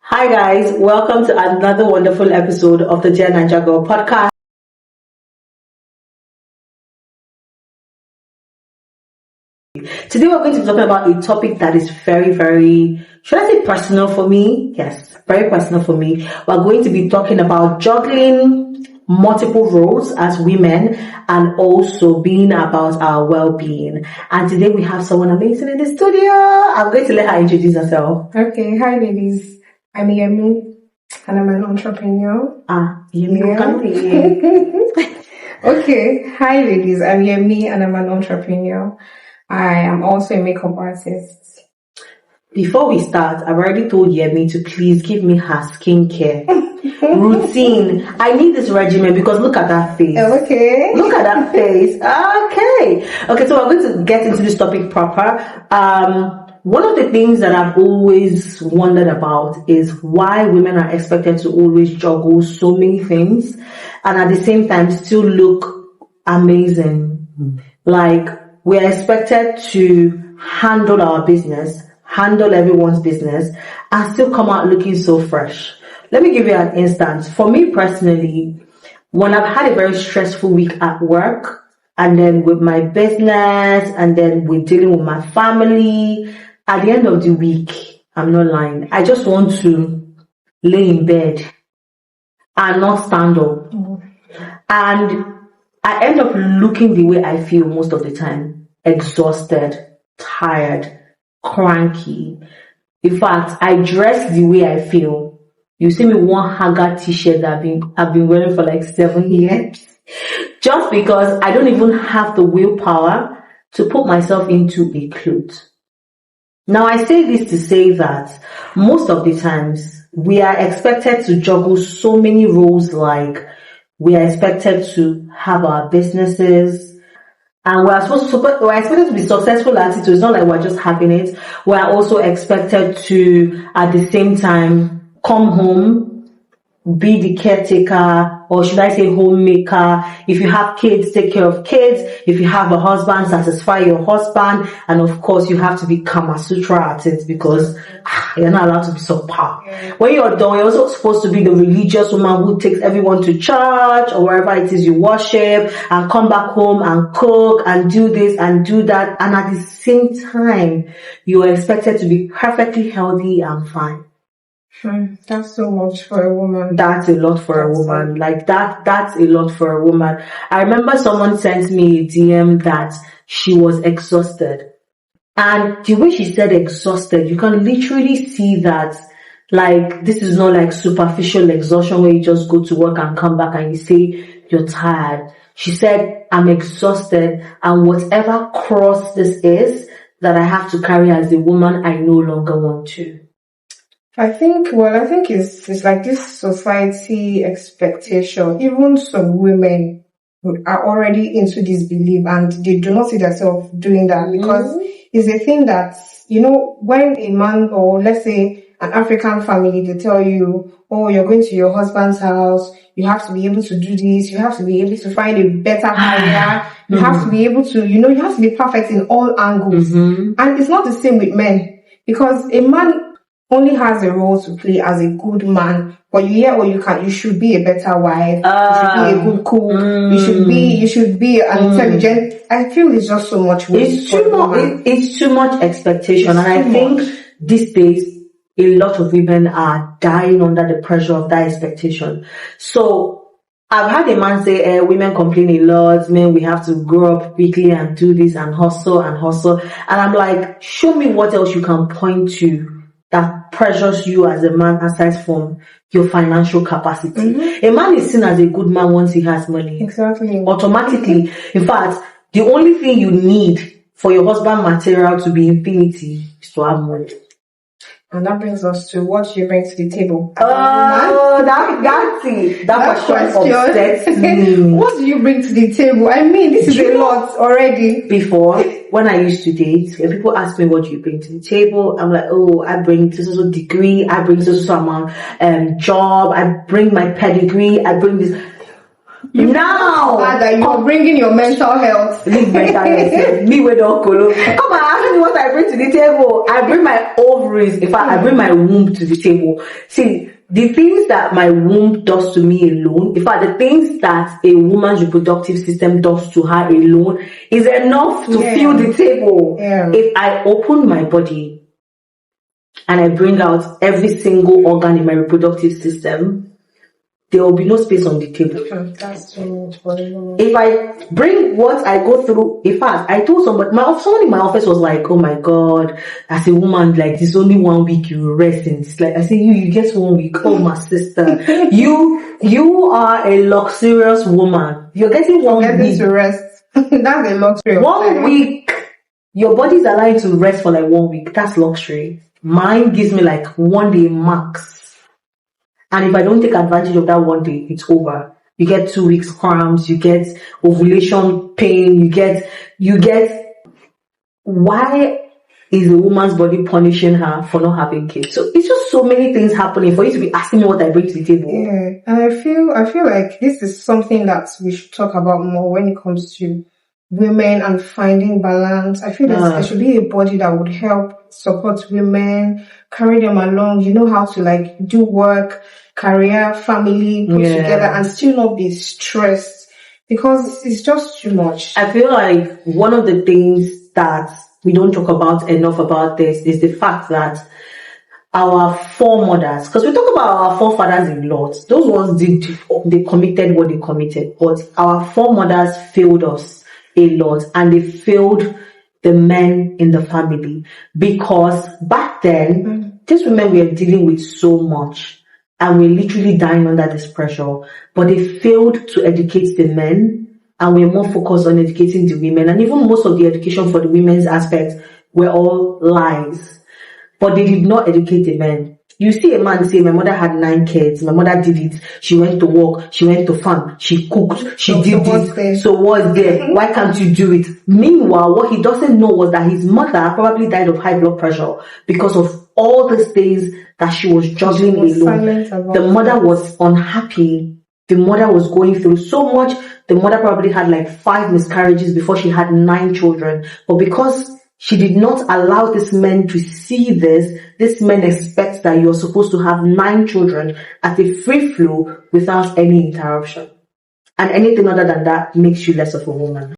Hi guys, welcome to another wonderful episode of the Jen and Juggle podcast. Today we're going to be talking about a topic that is very, should I say personal for me? Yes, very personal for me. We're going to be talking about juggling multiple roles as women and also being about our well-being. And today we have someone amazing in the studio. I'm going to let her introduce herself. Okay, hi ladies. I'm Yemi and I'm an entrepreneur. Yemi. Okay, hi ladies. I'm Yemi and I'm an entrepreneur. I am also a makeup artist. Before we start, I've already told Yemi to please give me her skincare routine. I need this regimen because look at that face. Okay. Look at that face. Okay, so we're going to get into this topic proper. One of the things that I've always wondered about is why women are expected to always juggle so many things and at the same time still look amazing. Like, we're expected to handle our business, handle everyone's business, and still come out looking so fresh. Let me give you an instance. For me personally, when I've had a very stressful week at work, and then with my business, and then with dealing with my family, at the end of the week, I'm not lying, I just want to lay in bed and not stand up. And I end up looking the way I feel most of the time. Exhausted, tired, cranky. In fact, I dress the way I feel. You see me one haggard t-shirt that I've been wearing for like 7 years. Just because I don't even have the willpower to put myself into a cloth. Now I say this to say that most of the times we are expected to juggle so many roles, like we are expected to have our businesses and we're expected to be successful at it. So it's not like we're just having it. We're also expected to at the same time come home, be the caretaker, or should I say homemaker. If you have kids, take care of kids. If you have a husband, satisfy your husband. And of course, you have to be Kama Sutra at it because you're not allowed to be subpar. When you're done, you're also supposed to be the religious woman who takes everyone to church or wherever it is you worship and come back home and cook and do this and do that. And at the same time, you are expected to be perfectly healthy and fine. That's so much for a woman. That's a lot for a woman. Like that's a lot for a woman. I remember someone sent me a DM that she was exhausted. And the way she said exhausted, you can literally see that, like, this is not like superficial exhaustion where you just go to work and come back and you say you're tired. She said, I'm exhausted and whatever cross this is that I have to carry as a woman, I no longer want to. I think it's like this society expectation. Even some women are already into this belief and they do not see themselves doing that because it's a thing that, when a man or let's say an African family, they tell you, oh, you're going to your husband's house, you have to be able to do this, you have to be able to find a better career, you have to be able to, you have to be perfect in all angles. And it's not the same with men because a man only has a role to play as a good man, but you should be a better wife, you should be a good cook, you should be an intelligent. I feel it's just so much weight. It's too much expectation, and I think these days a lot of women are dying under the pressure of that expectation. So I've had a man say, women complain a lot, men, we have to grow up quickly and do this and hustle. And I'm like, show me what else you can point to that pressures you as a man aside from your financial capacity. A man is seen as a good man once he has money. Exactly. Automatically. In fact, the only thing you need for your husband material to be infinity is to have money. And that brings us to what you bring to the table. That's it. That question upsets me. What do you bring to the table? I mean, this is a lot already. Before, when I used to date, when people ask me what do you bring to the table, I'm like, oh, I bring this degree, I bring this amount job, I bring my pedigree, I bring this. now that you're bringing your mental health. Leave mental health. Me with don't colo. Come on, ask me what I bring to the table. I bring my ovaries. In fact, I bring my womb to the table. See, the things that my womb does to me alone, in fact, the things that a woman's reproductive system does to her alone is enough to fill the table. Yeah. If I open my body and I bring out every single organ in my reproductive system, there will be no space on the table. That's too much for you. If I bring what I go through, in fact, I told somebody, someone in my office was like, "Oh my God, as a woman, like this only 1 week you rest in this." Like I say, you get 1 week. Oh my sister, you are a luxurious woman. You're getting 1 week to rest. That's a luxury. 1 week. Your body's allowed to rest for like 1 week. That's luxury. Mine gives me like 1 day max. And if I don't take advantage of that 1 day, it's over. You get 2 weeks cramps, you get ovulation pain, you get, why is a woman's body punishing her for not having kids? So it's just so many things happening for you to be asking me what I bring to the table. Yeah, and I feel like this is something that we should talk about more when it comes to women and finding balance. I feel that there should be a body that would help support women, carry them along, how to like do work, career, family, put together and still not be stressed because it's just too much. I feel like one of the things that we don't talk about enough about this is the fact that our foremothers, because we talk about our forefathers a lot, those ones they committed what they committed, but our foremothers failed us a lot, and they failed the men in the family because back then these women were dealing with so much and we're literally dying under this pressure, but they failed to educate the men and we're more focused on educating the women, and even most of the education for the women's aspects were all lies, but they did not educate the men. You see a man say, "My mother had 9 kids. My mother did it. She went to work. She went to farm. She cooked. She did this. So what's there? Why can't you do it?" Meanwhile, what he doesn't know was that his mother probably died of high blood pressure because of all these days that she was juggling alone. The mother was unhappy. The mother was going through so much. The mother probably had like 5 miscarriages before she had 9 children. But because she did not allow this men to see this men expect that you're supposed to have 9 children at a free flow without any interruption. And anything other than that makes you less of a woman.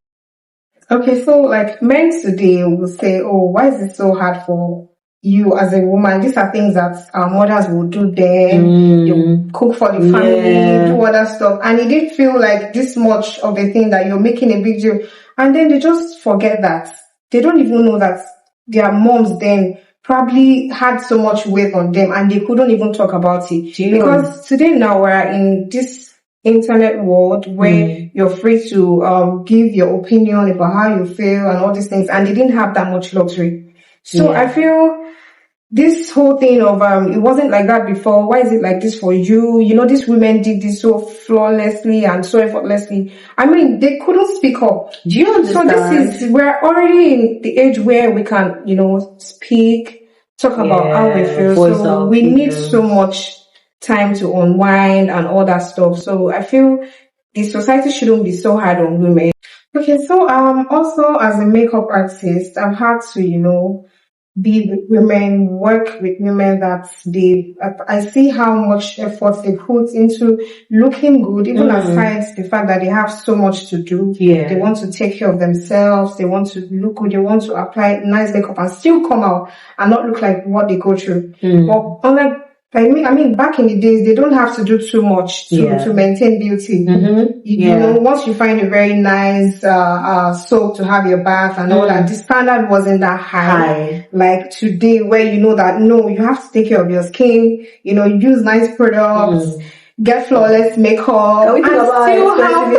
Okay, so like men today will say, "Oh, why is it so hard for you as a woman? These are things that our mothers will do then. You cook for the family, do other stuff." And it did feel like this much of a thing that you're making a big deal. And then they just forget that. They don't even know that their moms then probably had so much weight on them and they couldn't even talk about it. Because today now we're in this internet world where you're free to give your opinion about how you feel and all these things, and they didn't have that much luxury. So I feel this whole thing of it wasn't like that before. Why is it like this for you? These women did this so flawlessly and so effortlessly. I mean, they couldn't speak up. Do you understand? So we're already in the age where we can, speak, talk about how we feel. So we need so much time to unwind and all that stuff. So I feel the society shouldn't be so hard on women. Okay, so also as a makeup artist, I've had to, be with women, work with women that I see how much effort they put into looking good, even aside the fact that they have so much to do. They want to take care of themselves, they want to look good, they want to apply nice makeup and still come out and not look like what they go through. But unlike, I mean, back in the days, they don't have to do too much to maintain beauty. Once you find a very nice soap to have your bath and all that, the standard wasn't that high. Like today, where that you have to take care of your skin. Use nice products, get flawless makeup, and still have.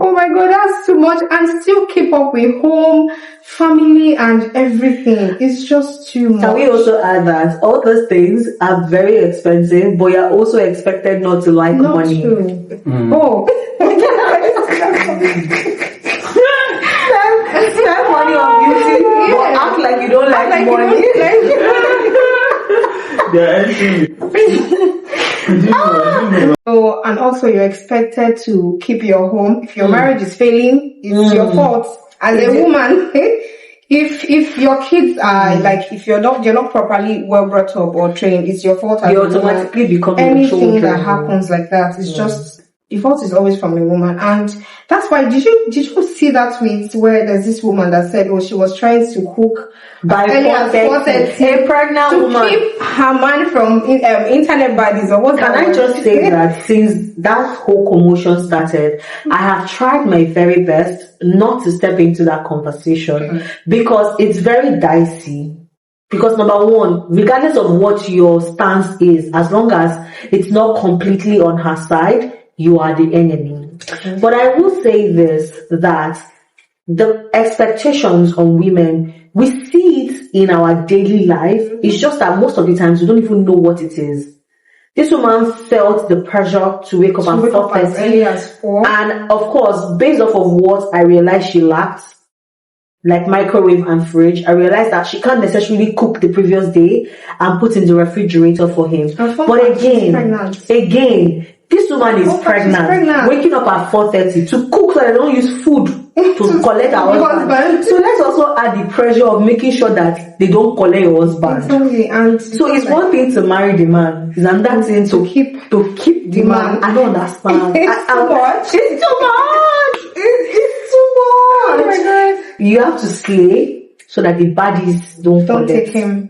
Oh my God, that's too much, and still keep up with home, family, and everything. It's just too much. Can we also add that all those things are very expensive, but you're also expected not to like money. Oh. Spend money on beauty, but act like you don't like money. So, and also you're expected to keep your home. If your marriage is failing, it's your fault. As a woman, if your kids are like, if you're not properly well brought up or trained, it's your fault. You automatically become anything that happens like that is just the fault is always from a woman. And that's why did you see that tweet where there's this woman that said, oh, she was trying to cook by a pregnant to woman, keep her man from internet baddies or what? Can I just say that since that whole commotion started, I have tried my very best not to step into that conversation because it's very dicey. Because number one, regardless of what your stance is, as long as it's not completely on her side, you are the enemy. But I will say this, that the expectations on women, we see it in our daily life. It's just that most of the times we don't even know what it is. This woman felt the pressure to wake up at 4:30. And of course, based off of what I realized she lacked, like microwave and fridge, I realized that she can't necessarily cook the previous day and put in the refrigerator for him. But again, this woman is pregnant, waking up at 4:30 to cook so they don't use food to collect our husband. So let's also add the pressure of making sure that they don't collect your husband. Exactly. And so it's one thing to marry the man, it's another thing to keep the man. I don't understand. It's too much. It's too much. It's too much. Oh my God. You have to slay so that the baddies don't take him.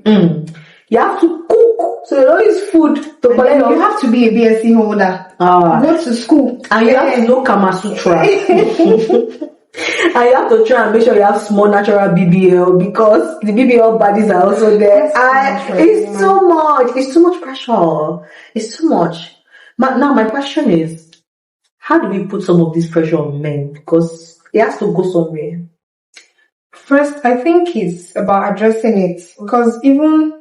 You have to cook so they don't use food to collect. You have to be a BSc holder. Go to school. And you have to know Kama Sutra. And you have to try and make sure you have small natural BBL because the BBL bodies are also there. It's too much. It's too much pressure. It's too much. Now my question is, how do we put some of this pressure on men? Because it has to go somewhere. First, I think it's about addressing it because even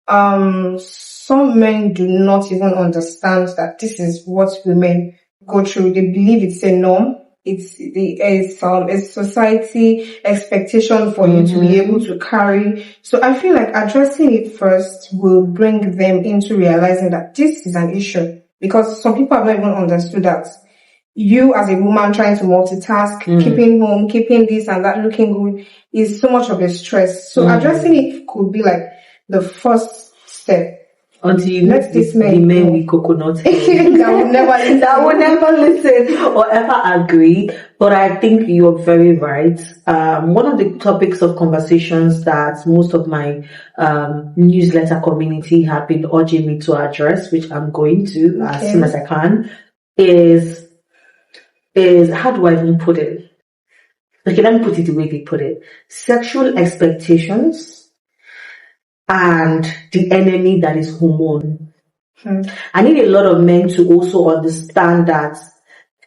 some men do not even understand that this is what women go through. They believe it's a norm. It's a society expectation for you to be able to carry. So I feel like addressing it first will bring them into realizing that this is an issue because some people have not even understood that. You as a woman trying to multitask, keeping home, keeping this and that looking good is so much of a stress. So addressing it could be like the first step. Until you meet the men with coconut hair. that will never listen or ever agree. But I think you're very right. One of the topics of conversations that most of my newsletter community have been urging me to address, which I'm going to as soon as I can, is how do I even put it? Okay, let me put it the way they put it. Sexual expectations and the enemy that is hormone. I need a lot of men to also understand that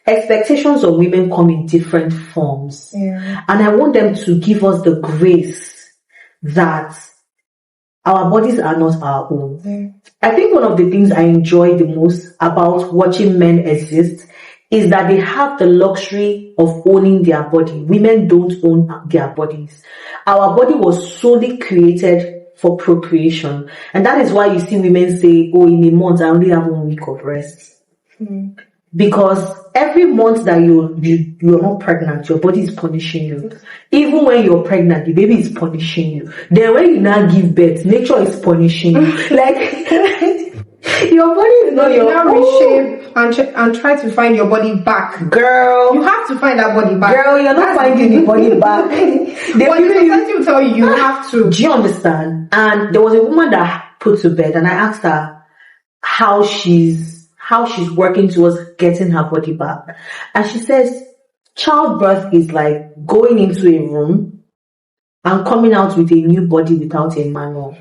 expectations of women come in different forms. And I want them to give us the grace that our bodies are not our own. I think one of the things I enjoy the most about watching men exist is that they have the luxury of owning their body. Women don't own their bodies. Our body was solely created for procreation. And that is why you see women say, oh, in a month, I only have 1 week of rest. Because every month that you're not pregnant, your body is punishing you. Even when you're pregnant, the baby is punishing you. Then when you now give birth, nature is punishing you. Like, your body is not your own. Reshape and try to find your body back. Girl. You have to find that body back. Girl, you're not finding the body back. But the society will tell you have to. Do you understand? And there was a woman that put to bed and I asked her how she's working towards getting her body back. And she says, childbirth is like going into a room and coming out with a new body without a manual.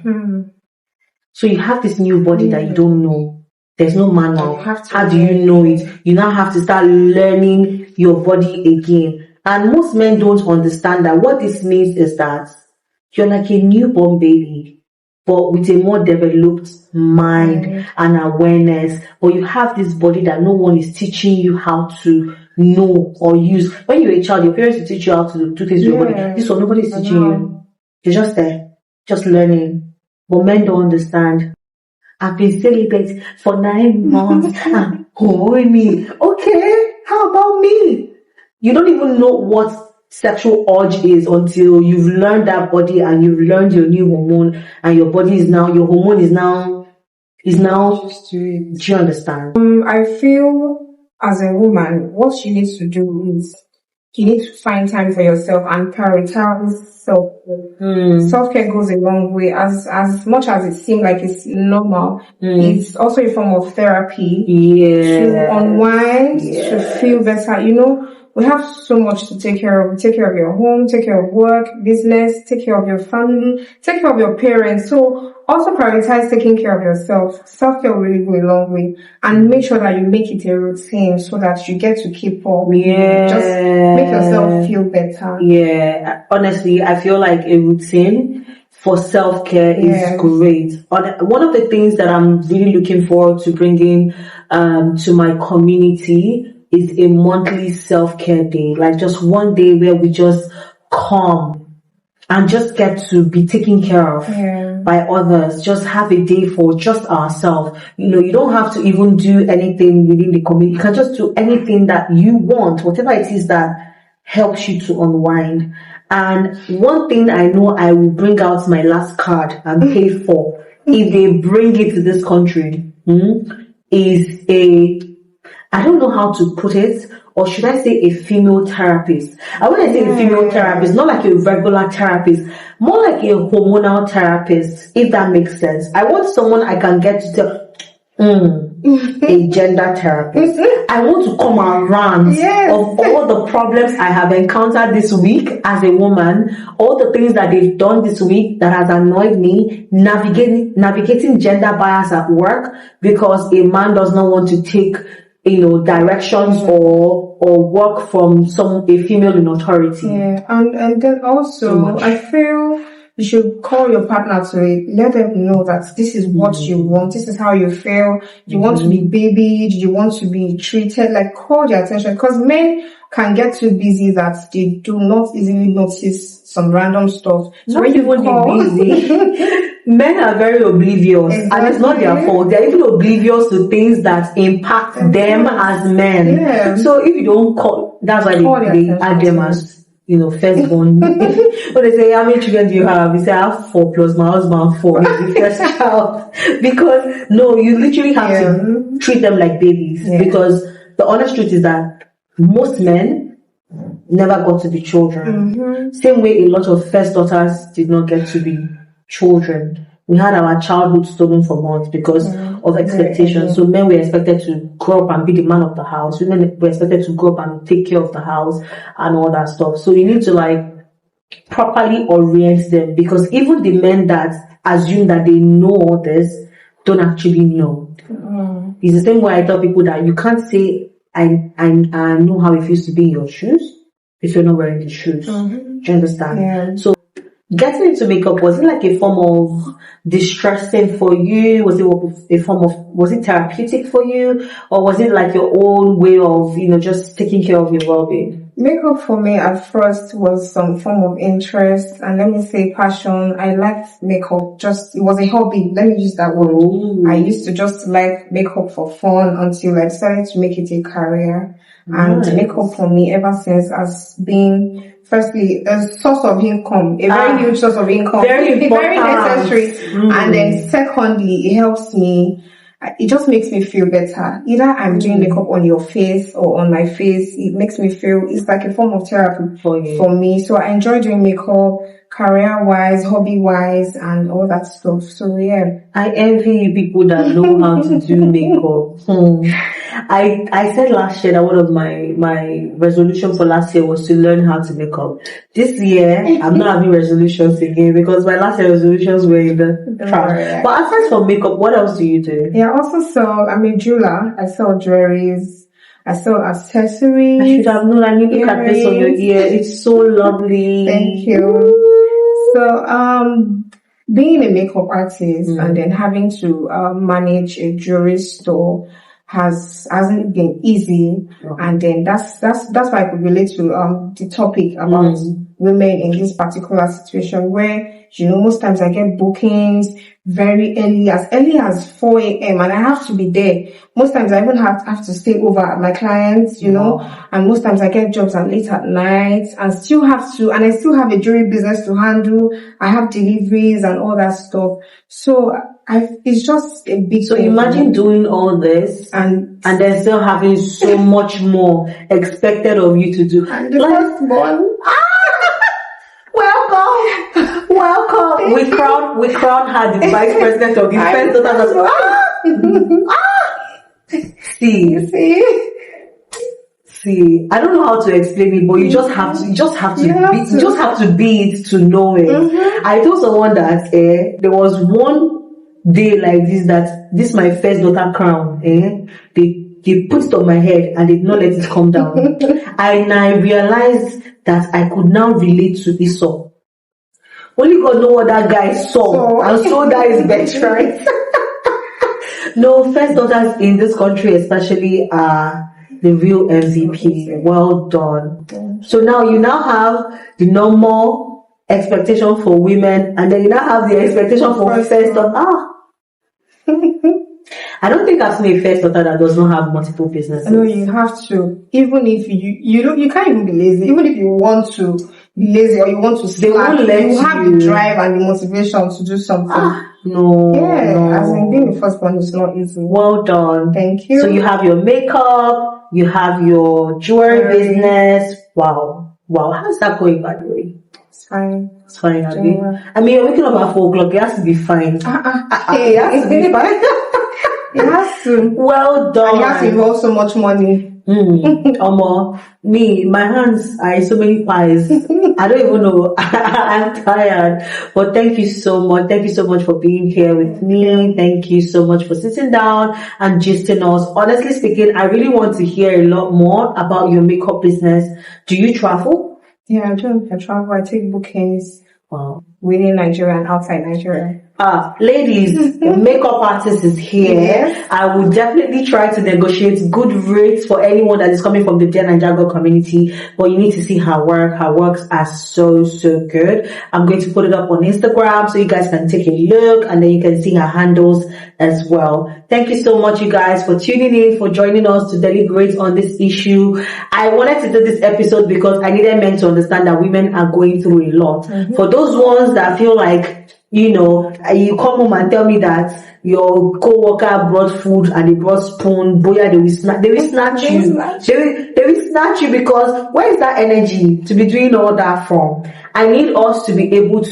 So you have this new body that you don't know. There's no manual. How do you know it? You now have to start learning your body again. And most men don't understand that what this means is that you're like a newborn baby, but with a more developed mind and awareness. But you have this body that no one is teaching you how to know or use. When you're a child, your parents will teach you how to do things with your body. This one, nobody's teaching you. You're just there, just learning. But men don't understand. I've been celibate for 9 months. I'm horny. Okay, how about me? You don't even know what sexual urge is until you've learned that body and you've learned your new hormone, and your body is now, your hormone is now Used to it. do you understand? I feel as a woman, what you need to do is you need to find time for yourself and prioritize self-care. Self-care goes a long way. As much as it seems like it's normal, it's also a form of therapy to unwind, to feel better. You know, we have so much to take care of. Take care of your home, take care of work, business, take care of your family, take care of your parents. So also prioritize taking care of yourself. Self-care will really go a long way. And make sure that you make it a routine so that you get to keep up. Just make yourself feel better. Yeah. Honestly, I feel like a routine for self-care is great. One of the things that I'm really looking forward to bringing to my community is a monthly self-care day. Like just one day where we just come and just get to be taken care of by others. Just have a day for just ourselves. You know, you don't have to even do anything within the community. You can just do anything that you want, whatever it is that helps you to unwind. And one thing I know I will bring out my last card and pay for if they bring it to this country is I don't know how to put it, or should I say a female therapist? And when I say a female therapist, not like a regular therapist, more like a hormonal therapist, if that makes sense. I want someone I can get to tell, a gender therapist. I want to come around of all the problems I have encountered this week as a woman, all the things that they've done this week that has annoyed me, navigating gender bias at work because a man does not want to take directions or work from a female in authority. Yeah, and then also I feel you should call your partner to it. Let them know that this is what you want. This is how you feel. You want to be babied. You want to be treated. Like, call their attention, because men can get too busy that they do not easily notice some random stuff. So when you call, busy. Men are very oblivious, and it's not their fault. They're even oblivious to things that impact them as men. Yeah. So if you don't call, that's why they add them as firstborn. When they say, how many children do you have? You say, I have 4 plus my husband 4. He's the first child. Because no, you literally have to treat them like babies. Because the honest truth is that most men never got to be children. Same way a lot of first daughters did not get to be children. We had our childhood stolen from us because of expectations. So men were expected to grow up and be the man of the house. Women were expected to grow up and take care of the house and all that stuff. So you need to properly orient them, because even the men that assume that they know all this don't actually know. It's the same way I tell people that you can't say I know how it feels to be in your shoes if you're not wearing the shoes. Do you understand? Yeah. So getting into makeup, was it like a form of distressing for you? Was it therapeutic for you? Or was it like your own way of, just taking care of your well-being? Makeup for me at first was some form of interest, and let me say passion. I liked makeup, it was a hobby. Let me use that word. Ooh. I used to just like makeup for fun until I decided to make it a career. Nice. And makeup for me ever since has been, firstly, a source of income, a very huge source of income. Very necessary. And then secondly, it helps me, it just makes me feel better. Either I'm doing makeup on your face or on my face, it makes me feel, it's like a form of therapy for me. So I enjoy doing makeup, career-wise, hobby-wise, and all that stuff. So yeah. I envy you people that know how to do makeup. I said last year that one of my resolution for last year was to learn how to make up. This year, I'm not having resolutions again because my last year resolutions were in the trash. But aside from makeup, what else do you do? Yeah, I also I'm a jeweler. I sell jewelries. I sell accessories. I should have known. I mean, look at this on your ear. It's so lovely. Thank you. So, being a makeup artist and then having to manage a jewelry store hasn't been easy. And then that's why I could relate to the topic about women in this particular situation, where most times I get bookings very early as 4 a.m. and I have to be there. Most times I even have to stay over at my clients, and most times I get jobs at late at night and I still have a jewelry business to handle. I have deliveries and all that stuff. So it's just a big So thing. imagine doing all this and then still having so much more expected of you to do. And the first one. Welcome. We crown her the vice president of the first daughter. See, I don't know how to explain it, but you just have to be it to know it. Mm-hmm. I told someone that there was one day like this that this my first daughter crown. They put it on my head and they did not let it come down. And I realized that I could now relate to Esau. Only God know what that guy saw, and so that is best, right? No, first daughters in this country especially are the real MVP. Well done. So now you have the normal expectation for women, and then you now have the expectation for first daughter. I don't think I've seen a first daughter that does not have multiple businesses. No, you have to. Even if you can't even be lazy. Even if you want to be lazy or you want to slack, you have the drive and the motivation to do something. No. As in being the first one is not easy. Well done. Thank you. So you have your makeup, you have your jewelry business. Wow. How's that going, by the way? It's fine. It's fine, Abby. I mean, you're waking up at 4 o'clock. It has to be fine. It has to be fine. It has to. Well done. And it has to involve so much money. Me, my hands are so many pies. I don't even know. I'm tired. But thank you so much. Thank you so much for being here with me. Thank you so much for sitting down and gisting us. Honestly speaking, I really want to hear a lot more about your makeup business. Do you travel? Yeah, I do. I travel. I take bookings. Wow. Within Nigeria and outside Nigeria. Ladies, the makeup artist is here. Yes. I will definitely try to negotiate good rates for anyone that is coming from the Jen and Juggle community. But you need to see her work. Her works are so good. I'm going to put it up on Instagram so you guys can take a look and then you can see her handles as well. Thank you so much, you guys, for tuning in, for joining us to deliberate on this issue. I wanted to do this episode because I needed men to understand that women are going through a lot. Mm-hmm. For those ones that feel like, you come home and tell me that your co-worker brought food and they brought spoon, boya, they will snatch you. They will snatch you because where is that energy to be doing all that from? I need men to be able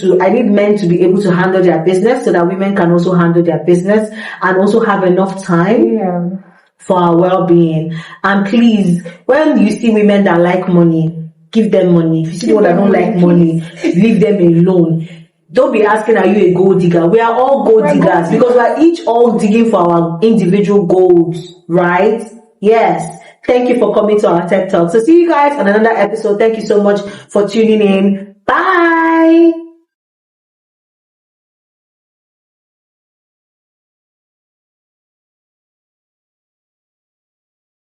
to handle their business so that women can also handle their business and also have enough time for our well-being. And please, when you see women that like money, give them money. If you see people that don't like money, leave them alone. Don't be asking, are you a gold digger? We are all gold diggers because we are each all digging for our individual goals, right? Yes. Thank you for coming to our Tech Talk. So see you guys on another episode. Thank you so much for tuning in. Bye.